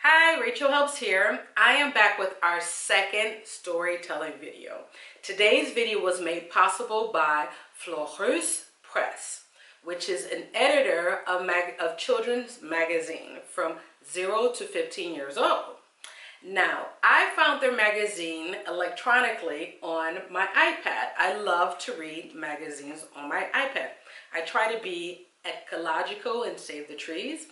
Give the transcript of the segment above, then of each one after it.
Hi, Rachel Helps here. I am back with our second storytelling video. Today's video was made possible by Fleureuse Press, which is an editor of children's magazine from 0 to 15 years old. Now, I found their magazine electronically on my iPad. I love to read magazines on my iPad. I try to be ecological and save the trees.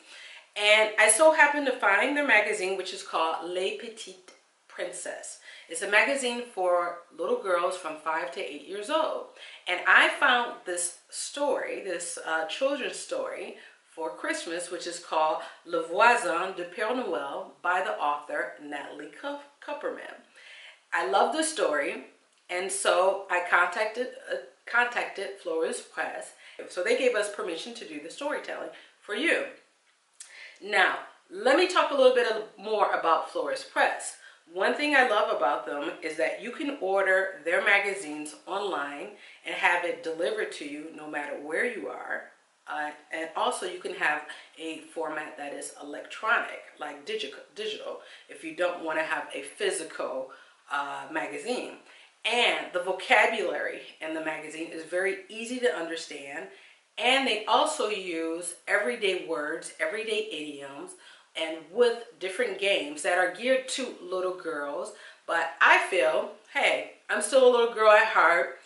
And I so happened to find their magazine, which is called Les Petites Princesses. It's a magazine for little girls from 5 to 8 years old. And I found this story, this children's story for Christmas, which is called Le Voisin de Père Noël by the author Natalie Kupperman. I love the story, and so I contacted Fleureuse Press. So they gave us permission to do the storytelling for you. Now, let me talk a little bit more about Fleureuse Press. One thing I love about them is that you can order their magazines online and have it delivered to you no matter where you are. And also you can have a format that is electronic, like digital, if you don't want to have a physical magazine. And the vocabulary in the magazine is very easy to understand. And they also use everyday words, everyday idioms, and with different games that are geared to little girls. But I feel, hey, I'm still a little girl at heart,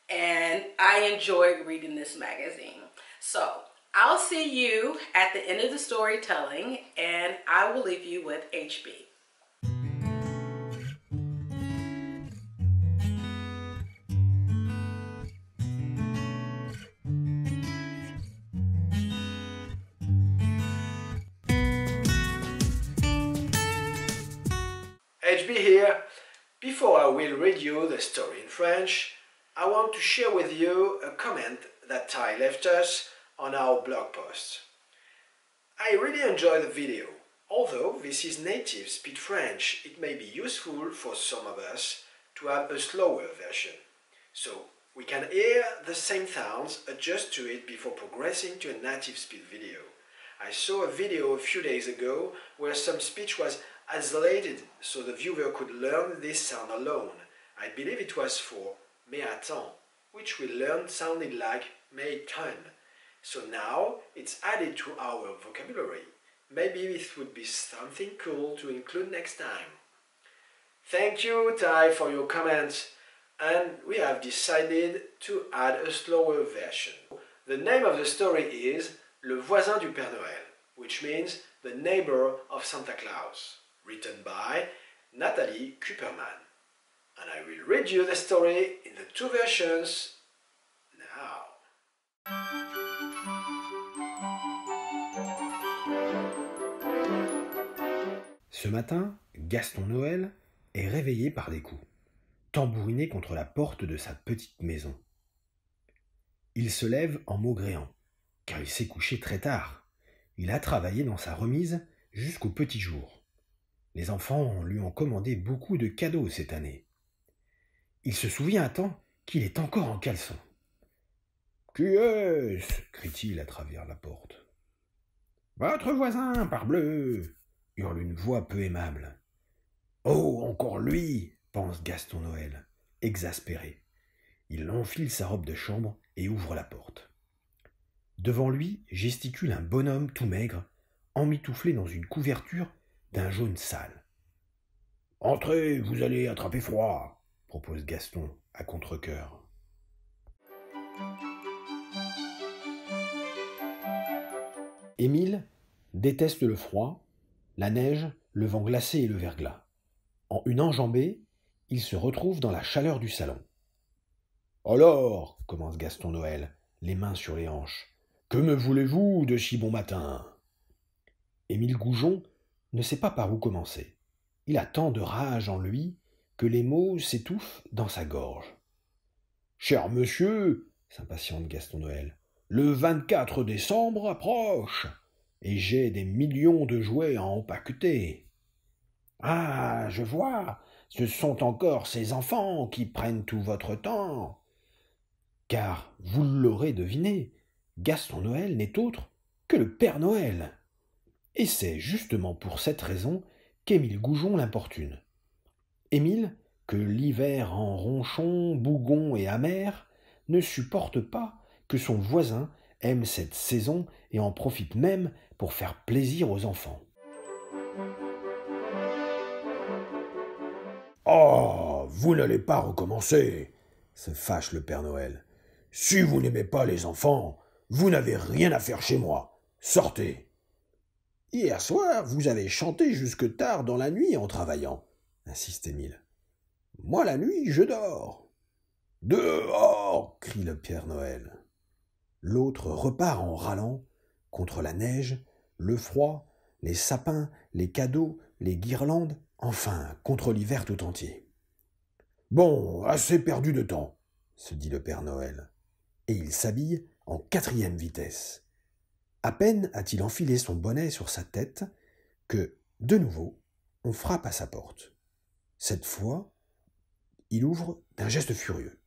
and I enjoy reading this magazine. So I'll see you at the end of the storytelling, and I will leave you with HB. HB here. Before I will read you the story in French, I want to share with you a comment that Ty left us on our blog post. I really enjoy the video. Although this is native speed French, it may be useful for some of us to have a slower version. So we can hear the same sounds, adjust to it before progressing to a native speed video. I saw a video a few days ago where some speech was isolated so the viewer could learn this sound alone. I believe it was for mais attends, which we learned sounded like mais tonne. So now it's added to our vocabulary. Maybe this would be something cool to include next time. Thank you, Ty, for your comments, and we have decided to add a slower version. The name of the story is Le Voisin du Père Noël, which means the neighbor of Santa Claus, written by Natalie Kupperman. And I will read you the story in the two versions now. Ce matin, Gaston Noël est réveillé par des coups, tambouriné contre la porte de sa petite maison. Il se lève en maugréant, car il s'est couché très tard. Il a travaillé dans sa remise jusqu'au petit jour. Les enfants lui ont commandé beaucoup de cadeaux cette année. Il se souvient à temps qu'il est encore en caleçon. « Qui est-ce » crie-t-il à travers la porte. « Votre voisin, parbleu !» hurle une voix peu aimable. « Oh, encore lui !» pense Gaston Noël, exaspéré. Il enfile sa robe de chambre et ouvre la porte. Devant lui gesticule un bonhomme tout maigre, emmitouflé dans une couverture d'un jaune sale. « Entrez, vous allez attraper froid !» propose Gaston à contre-cœur. Émile déteste le froid, la neige, le vent glacé et le verglas. En une enjambée, il se retrouve dans la chaleur du salon. « Alors, commence Gaston Noël, les mains sur les hanches, que me voulez-vous de si bon matin ?» Émile Goujon ne sait pas par où commencer. Il a tant de rage en lui que les mots s'étouffent dans sa gorge. « Cher monsieur, s'impatiente Gaston Noël, le 24 décembre approche, et j'ai des millions de jouets à empaqueter. »« Ah, je vois, ce sont encore ces enfants qui prennent tout votre temps. » Car, vous l'aurez deviné, Gaston Noël n'est autre que le Père Noël. Et c'est justement pour cette raison qu'Émile Goujon l'importune. Émile, que l'hiver rend ronchon, bougon et amer, ne supporte pas que son voisin aime cette saison et en profite même pour faire plaisir aux enfants. « Oh, vous n'allez pas recommencer !» se fâche le Père Noël. « Si vous n'aimez pas les enfants, vous n'avez rien à faire chez moi. Sortez !»« Hier soir, vous avez chanté jusque tard dans la nuit en travaillant, » insiste Émile. « Moi, la nuit, je dors. »« Dehors !» crie le Père Noël. L'autre repart en râlant contre la neige, le froid, les sapins, les cadeaux, les guirlandes, enfin, contre l'hiver tout entier. « Bon, assez perdu de temps, » se dit le Père Noël, et il s'habille en 4e vitesse. À peine a-t-il enfilé son bonnet sur sa tête que, de nouveau, on frappe à sa porte. Cette fois, il ouvre d'un geste furieux,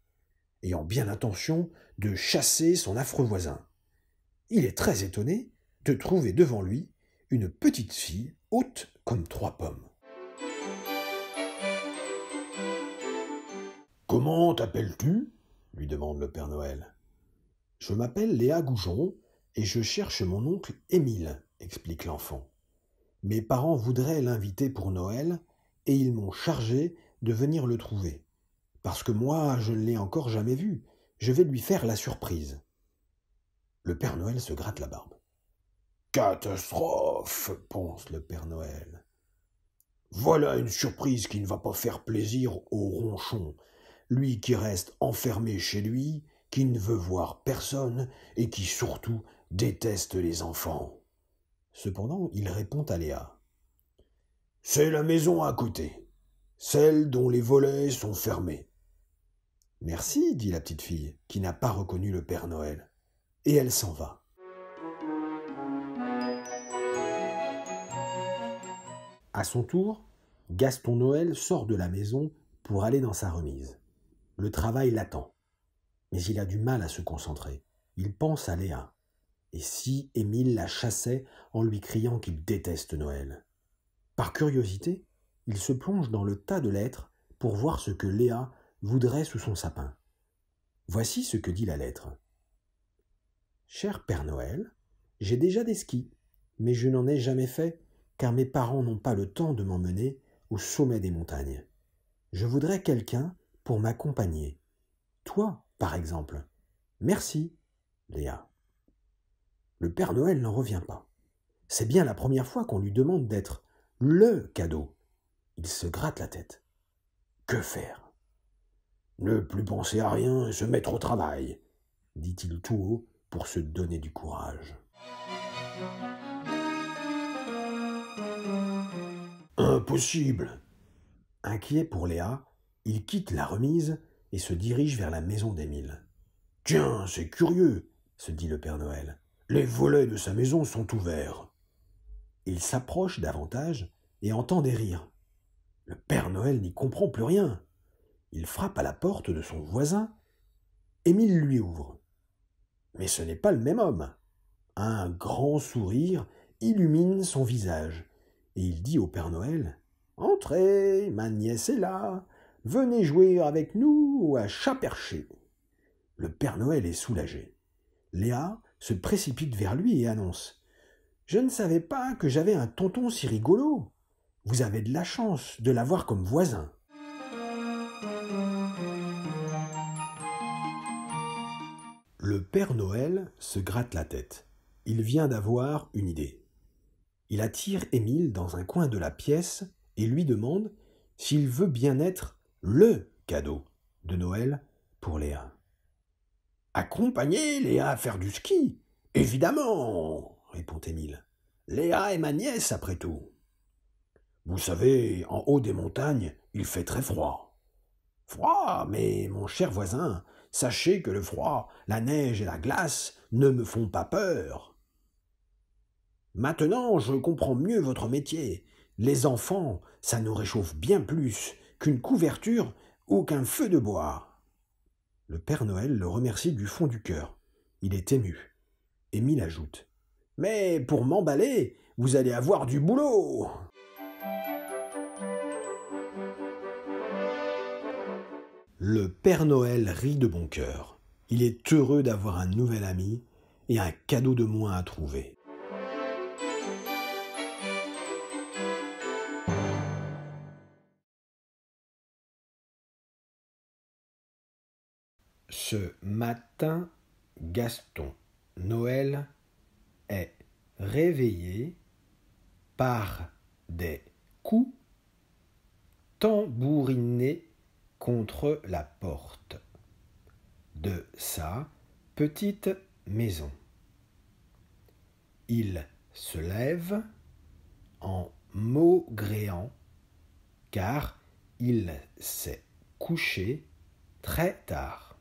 ayant bien l'intention de chasser son affreux voisin. Il est très étonné de trouver devant lui une petite fille haute comme 3 pommes. « Comment t'appelles-tu » lui demande le Père Noël. « Je m'appelle Léa Goujon et je cherche mon oncle Émile, » explique l'enfant. « Mes parents voudraient l'inviter pour Noël et ils m'ont chargé de venir le trouver. Parce que moi, je ne l'ai encore jamais vu. Je vais lui faire la surprise. » Le Père Noël se gratte la barbe. « Catastrophe !» pense le Père Noël. « Voilà une surprise qui ne va pas faire plaisir au ronchon, lui qui reste enfermé chez lui, qui ne veut voir personne et qui surtout déteste les enfants. » Cependant, il répond à Léa. « C'est la maison à côté, celle dont les volets sont fermés. » « Merci, » dit la petite fille, qui n'a pas reconnu le Père Noël, et elle s'en va. À son tour, Gaston Noël sort de la maison pour aller dans sa remise. Le travail l'attend, mais il a du mal à se concentrer. Il pense à Léa. Et si Émile la chassait en lui criant qu'il déteste Noël? Par curiosité, il se plonge dans le tas de lettres pour voir ce que Léa voudrait sous son sapin. Voici ce que dit la lettre. « Cher Père Noël, j'ai déjà des skis, mais je n'en ai jamais fait car mes parents n'ont pas le temps de m'emmener au sommet des montagnes. Je voudrais quelqu'un pour m'accompagner. Toi, par exemple. Merci, Léa. » Le Père Noël n'en revient pas. C'est bien la première fois qu'on lui demande d'être le cadeau. Il se gratte la tête. Que faire? Ne plus penser à rien et se mettre au travail, dit-il tout haut pour se donner du courage. Impossible! Inquiet pour Léa, il quitte la remise et se dirige vers la maison d'Émile. Tiens, c'est curieux, se dit le Père Noël. Les volets de sa maison sont ouverts. Il s'approche davantage et entend des rires. Le Père Noël n'y comprend plus rien. Il frappe à la porte de son voisin. Émile lui ouvre. Mais ce n'est pas le même homme. Un grand sourire illumine son visage et il dit au Père Noël « Entrez, ma nièce est là. Venez jouer avec nous à chat perché. » Le Père Noël est soulagé. Léa se précipite vers lui et annonce « Je ne savais pas que j'avais un tonton si rigolo. Vous avez de la chance de l'avoir comme voisin. » Le Père Noël se gratte la tête. Il vient d'avoir une idée. Il attire Émile dans un coin de la pièce et lui demande s'il veut bien être le cadeau de Noël pour Léa. « Accompagner Léa à faire du ski, évidemment, répond Émile. Léa est ma nièce après tout. Vous savez, en haut des montagnes, il fait très froid. Froid, mais mon cher voisin, sachez que le froid, la neige et la glace ne me font pas peur. Maintenant, je comprends mieux votre métier. Les enfants, ça nous réchauffe bien plus qu'une couverture ou qu'un feu de bois. » Le Père Noël le remercie du fond du cœur. Il est ému. Émile ajoute « Mais pour m'emballer, vous allez avoir du boulot. » Le Père Noël rit de bon cœur. Il est heureux d'avoir un nouvel ami et un cadeau de moins à trouver. Ce matin, Gaston Noël est réveillé par des coups tambourinés contre la porte de sa petite maison. Il se lève en maugréant car il s'est couché très tard.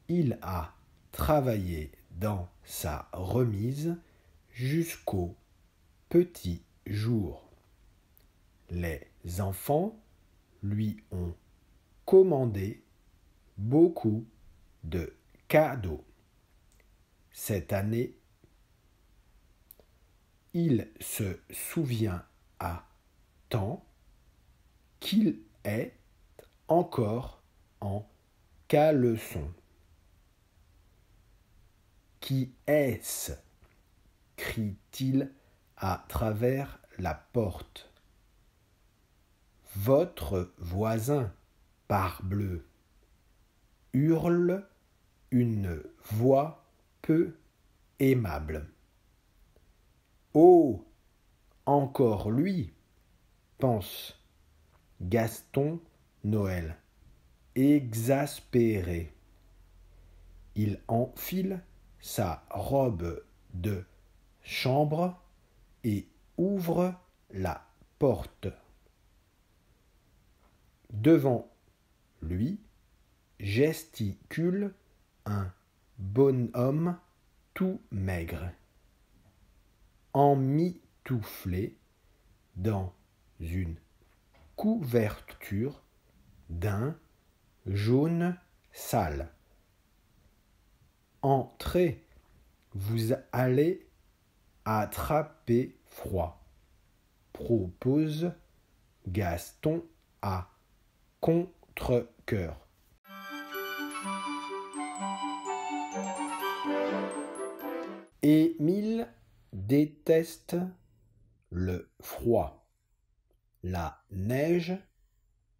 Il a travaillé dans sa remise jusqu'au petit jour. Les enfants lui ont commandé beaucoup de cadeaux. Cette année, il se souvient à temps qu'il est encore en caleçon. Qui est-ce? Crie-t-il à travers la porte. Votre voisin, parbleu, hurle une voix peu aimable. Oh, encore lui, pense Gaston Noël, exaspéré. Il enfile sa robe de chambre et ouvre la porte. Devant lui gesticule un bonhomme tout maigre, emmitouflé dans une couverture d'un jaune sale. Entrez, vous allez attraper froid, propose Gaston à contre-cœur. Émile déteste le froid, la neige,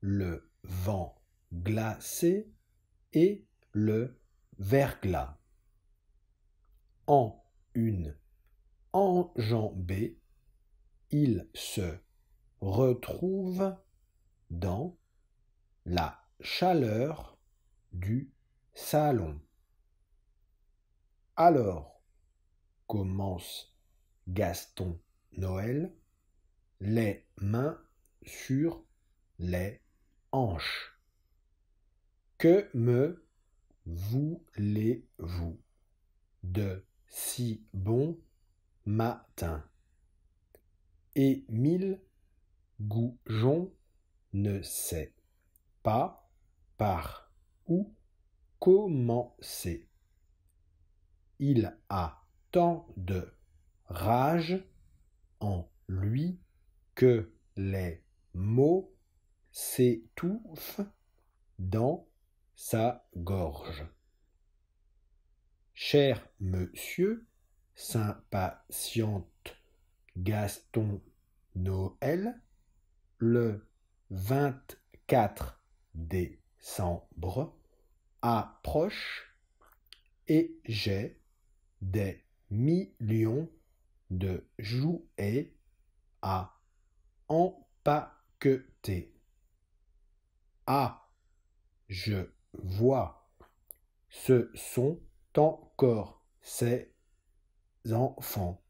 le vent glacé et le verglas. En une enjambée, il se retrouve dans la chaleur du salon. Alors, commence Gaston Noël, les mains sur les hanches. Que me voulez-vous de si bon matin? Émile Goujon ne sait pas par où commencer. Il a tant de rage en lui que les mots s'étouffent dans sa gorge. Cher monsieur, s'impatiente Gaston Noël, le 24 décembre approche et j'ai des millions de jouets à empaqueter. Ah, je vois, ce sont encore ces enfants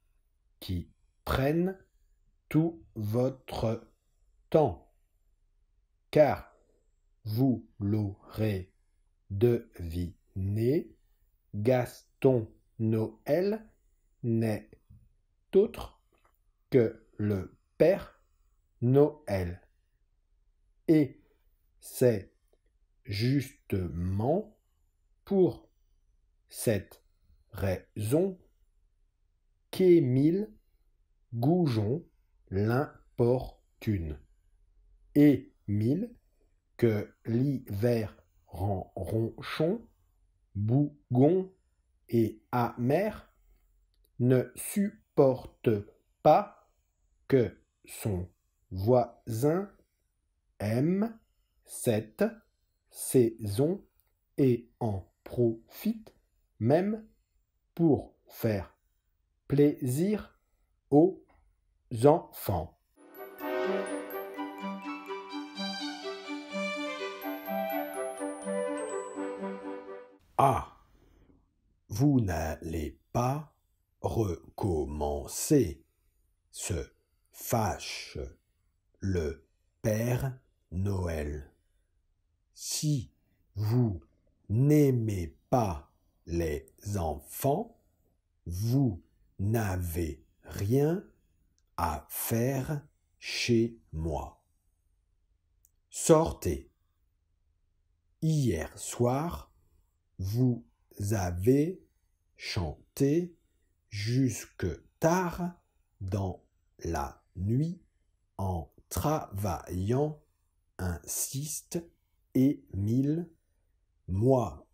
qui prennent tout votre temps, car vous l'aurez deviné, Gaston Noël n'est autre que le Père Noël. Et c'est justement pour cette raison qu'Émile Goujon l'importune. Émile, que l'hiver rend ronchon, bougon et amer, ne supporte pas que son voisin aime cette saison et en profite même pour faire plaisir aux enfants. Ah, vous n'allez pas recommencer, se fâche le Père Noël. Si vous n'aimez pas les enfants, vous n'avez rien à faire chez moi. Sortez. Hier soir, vous avez chanté jusque tard dans la nuit en travaillant insiste Émile. Moi,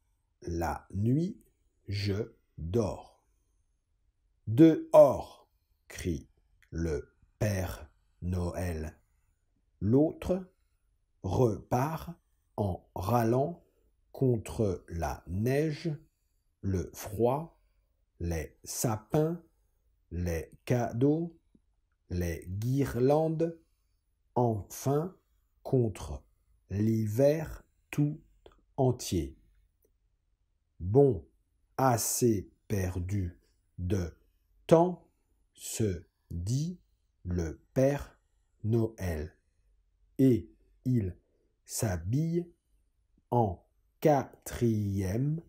la nuit, je dors. Dehors, crie le Père Noël. L'autre repart en râlant contre la neige, le froid, les sapins, les cadeaux, les guirlandes, enfin contre l'hiver tout entier. Bon, assez perdu de temps, se dit le Père Noël, et il s'habille en 4e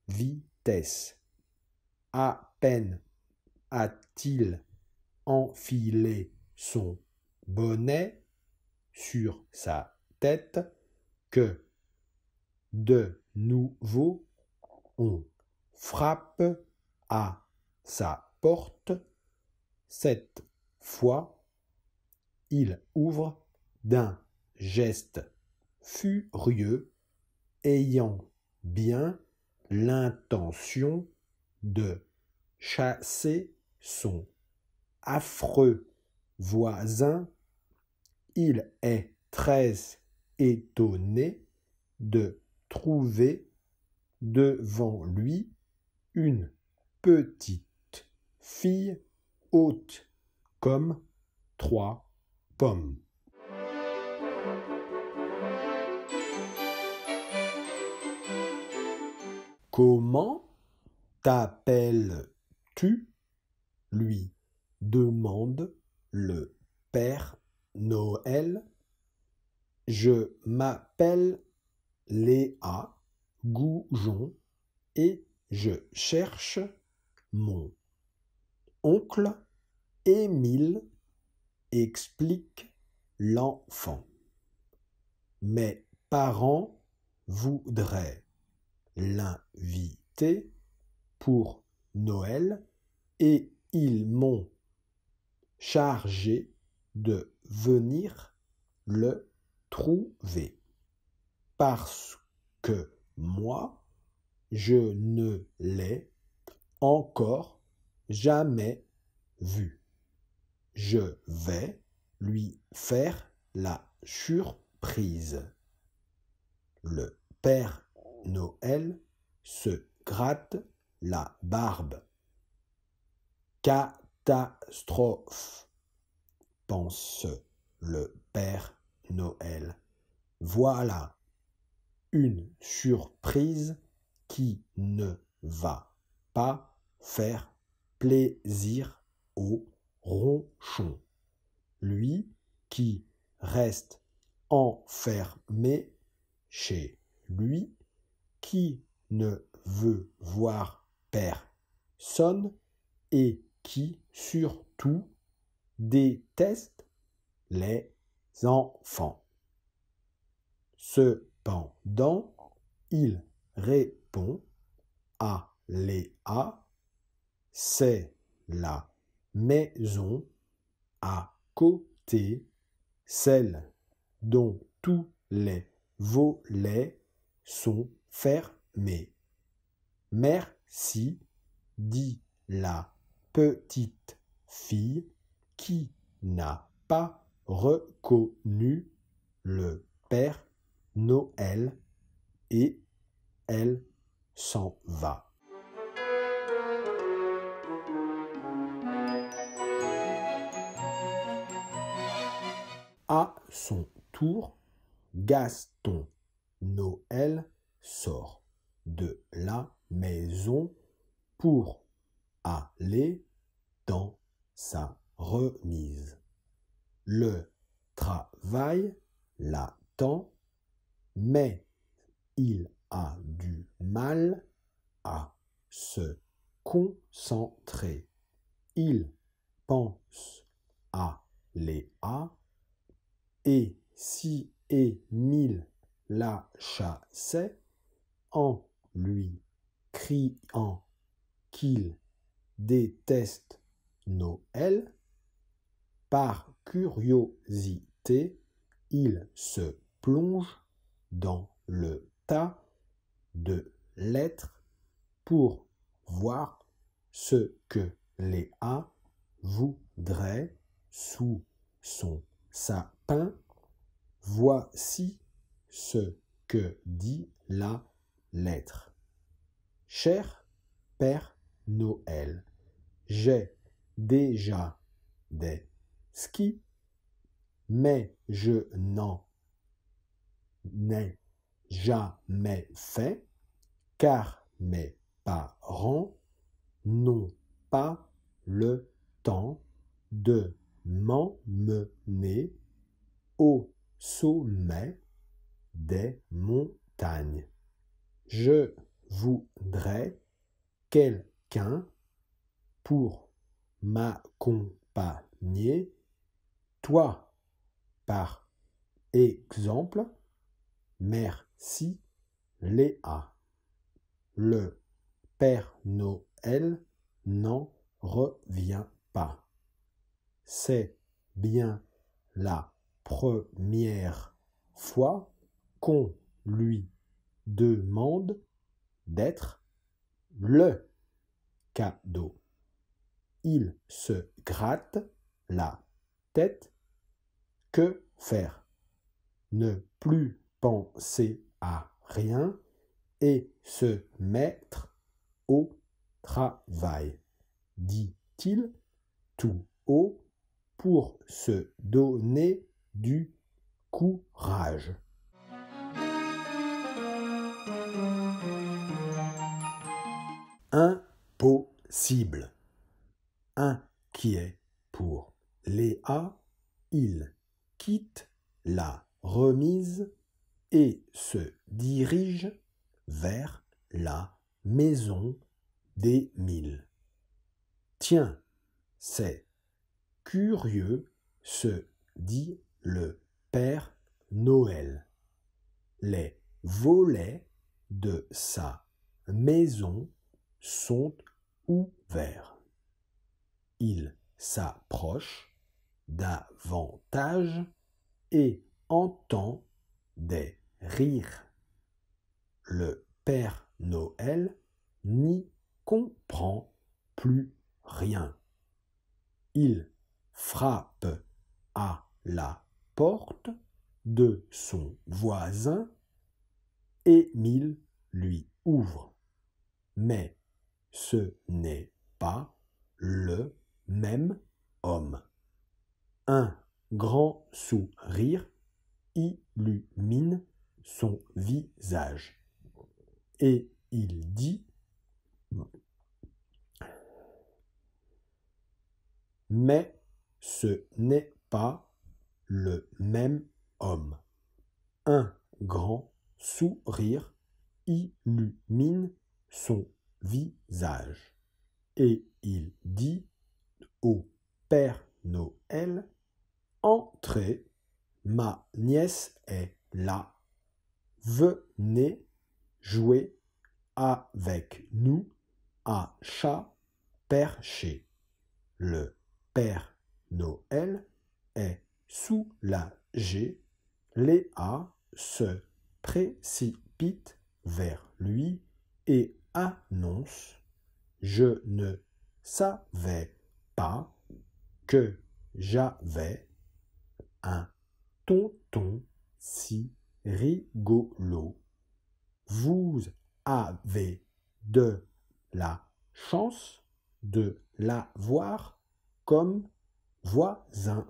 vitesse. À peine a-t-il enfilé son bonnet sur sa tête que de nouveau on frappe à sa porte. Cette fois, il ouvre d'un geste furieux, ayant bien l'intention de chasser son affreux voisin. Il est très étonné de trouver devant lui une petite fille haute comme 3 pommes. Comment t'appelles-tu? Lui demande le Père Noël. Je m'appelle Léa Goujon et je cherche mon oncle Émile, explique l'enfant. Mes parents voudraient l'inviter pour Noël et ils m'ont chargé de venir le trouver parce que moi, je ne l'ai encore jamais vu. Je vais lui faire la surprise. Le Père Noël se gratte la barbe. Catastrophe, pense le Père Noël. Voilà une surprise qui ne va pas faire plaisir au ronchon. Lui qui reste enfermé chez lui, qui ne veut voir personne et qui surtout déteste les enfants. Cependant, il répond à Léa, c'est la maison à côté, celle dont tous les volets sont fermés. Merci, dit la petite fille qui n'a pas reconnu le Père Noël et elle s'en va. À son tour, Gaston Noël sort de la maison pour aller dans sa remise. Le travail l'attend, mais il a du mal à se concentrer. Il pense à Léa et si Émile la chassait en lui criant qu'il déteste Noël, par curiosité, il se plonge dans le tas de lettres pour voir ce que Léa voudrait sous son sapin. Voici ce que dit la lettre. Cher Père Noël, j'ai déjà des skis, mais je n'en ai jamais fait car mes parents n'ont pas le temps de m'emmener au sommet des montagnes. Je voudrais quelqu'un pour m'accompagner, toi par exemple. Merci Léa. Le Père Noël n'en revient pas. C'est bien la première fois qu'on lui demande d'être le cadeau. Il se gratte la tête. Que faire? Ne plus penser à rien et se mettre au travail, dit-il tout haut pour se donner du courage. Impossible. Inquiet pour Léa, il quitte la remise et se dirige vers la maison d'Émile. Tiens, c'est curieux, se dit le Père Noël. Les volets de sa maison sont ouverts. Il s'approche davantage et entend des rires. Le Père Noël n'y comprend plus rien. Il frappe à la porte de son voisin. Émile lui ouvre. Mais ce n'est pas le même homme. Un grand sourire illumine son visage et il dit: mais ce n'est pas le même homme. Un grand sourire illumine son visage et il dit au Père Noël: entrez, ma nièce est là. Venez jouer avec nous à chat perché. Le Père Noël est soulagé. Léa se précipite vers lui et annonce « Je ne savais pas que j'avais un tonton si rigolo. Vous avez de la chance de l'avoir comme voisin. »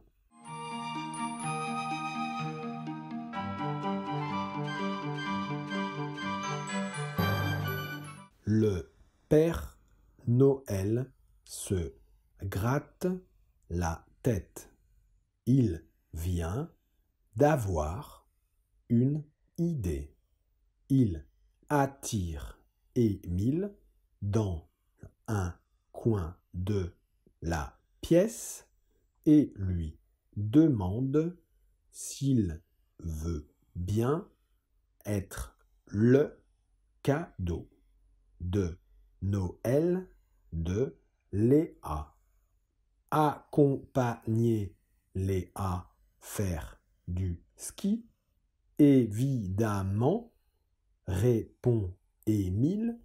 Le Père Noël se gratte la tête. Il vient d'avoir une idée. Il attire Émile dans un coin de la pièce et lui demande s'il veut bien être le cadeau de Noël de Léa. Accompagner Léa faire du ski? Évidemment, répond Émile.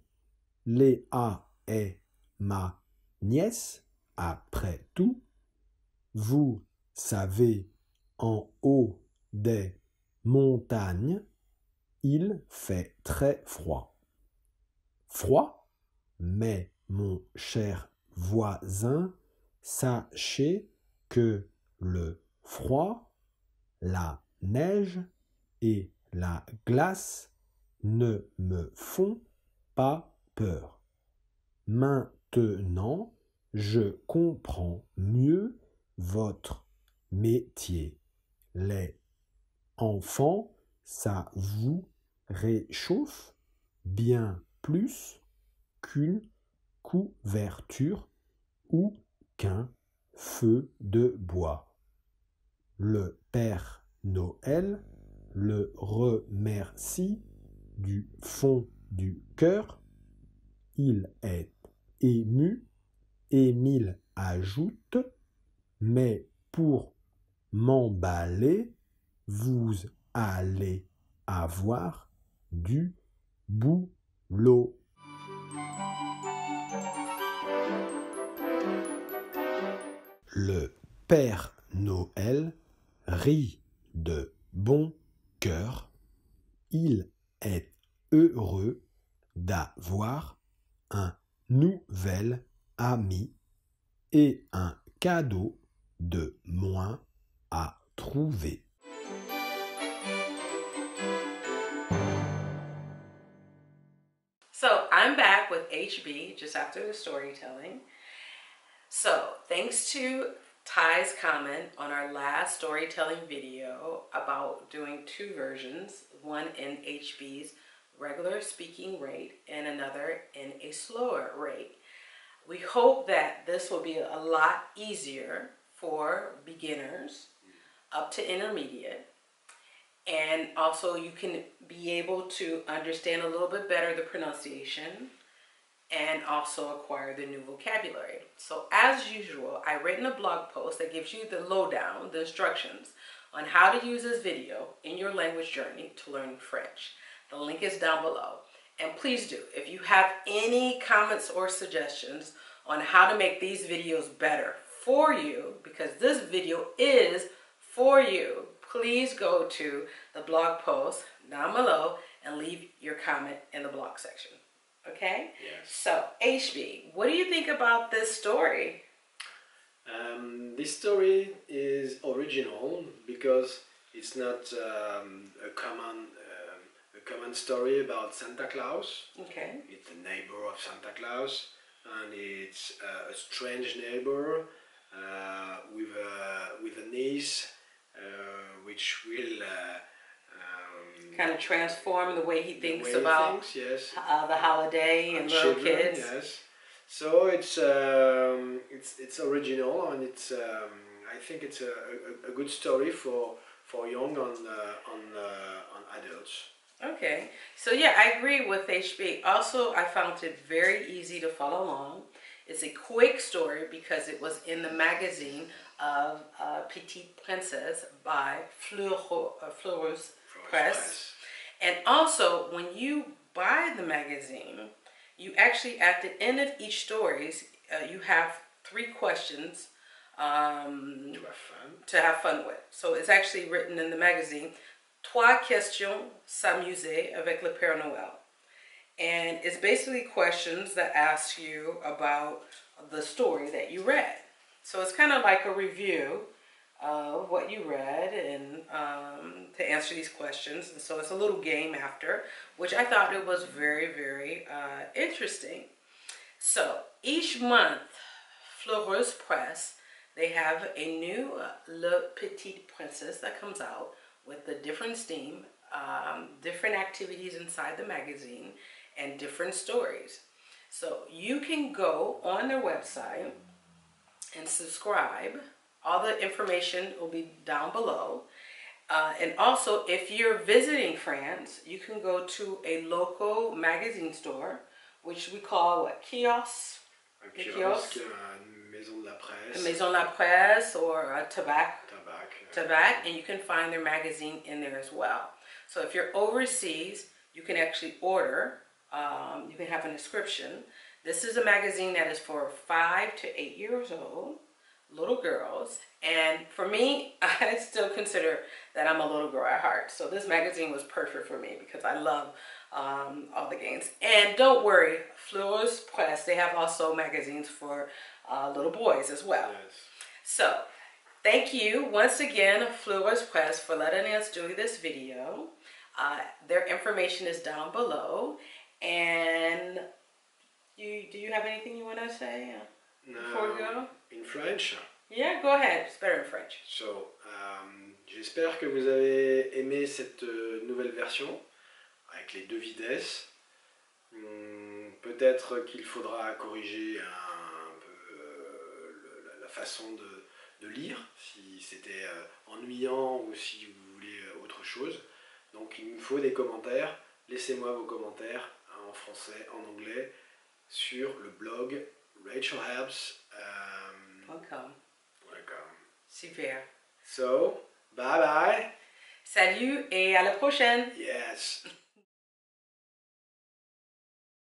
Léa est ma nièce, après tout. Vous savez, en haut des montagnes, il fait très froid. Froid? Mais mon cher voisin, sachez que le froid, la neige et la glace ne me font pas peur. Maintenant, je comprends mieux votre métier. Les enfants, ça vous réchauffe bien plus qu'une couverture ou qu'un feu de bois. Le Père Noël le remercie du fond du cœur. Il est ému. Émile ajoute: mais pour m'emballer, vous allez avoir du boulot. Le Père Noël rit de bon cœur. Il est heureux d'avoir un nouvel ami et un cadeau de moins à trouver. So I'm back with HB just after the storytelling. So thanks to Ty's comment on our last storytelling video about doing two versions, one in HB's regular speaking rate and another in a slower rate. We hope that this will be a lot easier for beginners up to intermediate. And also you can be able to understand a little bit better the pronunciation and also acquire the new vocabulary. So as usual, I've written a blog post that gives you the lowdown, the instructions on how to use this video in your language journey to learn French. The link is down below. And please do, if you have any comments or suggestions on how to make these videos better for you, because this video is for you, please go to the blog post down below and leave your comment in the blog section. Okay? Yes. So, HB, what do you think about this story? This story is original because it's not a common story about Santa Claus. Okay. It's the neighbor of Santa Claus, and it's a strange neighbor with a niece which will kind of transform the way he thinks about yes. The holiday and little children, kids. Yes. So it's original, and it's I think it's a good story for young on adults. Okay, so yeah, I agree with HB. Also, I found it very easy to follow along. It's a quick story because it was in the magazine of Petite Princess by Fleurus Press. And also, when you buy the magazine, you actually, at the end of each stories, you have 3 questions to have fun with. So it's actually written in the magazine, 3 questions s'amuser avec le Père Noël. And it's basically questions that ask you about the story that you read. So it's kind of like a review of what you read and to answer these questions. And so it's a little game after, which I thought it was very, very interesting. So each month, Fleureuse Press, they have a new Le Petite Princesse that comes out with a different theme, different activities inside the magazine, and different stories. So you can go on their website and subscribe. All the information will be down below. And also, if you're visiting France, you can go to a local magazine store, which we call what, kiosks? Un kiosque, une maison de la presse. A maison de la presse or a tabac, and you can find their magazine in there as well. So if you're overseas, you can actually order. You can have an inscription. This is a magazine that is for 5 to 8 years old, little girls. And for me, I still consider that I'm a little girl at heart. So this magazine was perfect for me because I love all the games. And don't worry, Fleureuse Press, they have also magazines for little boys as well. Yes. So thank you once again, Fleureuse Press, for letting us do this video. Their information is down below. And do you have anything you want to say before we go? In French? Yeah, go ahead. It's better in French. So, j'espère que vous avez aimé cette nouvelle version avec les 2 vitesses. Peut-être qu'il faudra corriger un peu la façon de lire, si c'était ennuyant ou si vous voulez autre chose. Donc il me faut des commentaires. Laissez-moi vos commentaires en français, en anglais, sur le blog rachelhelps.com. Super. So, bye bye. Salut et à la prochaine. Yes.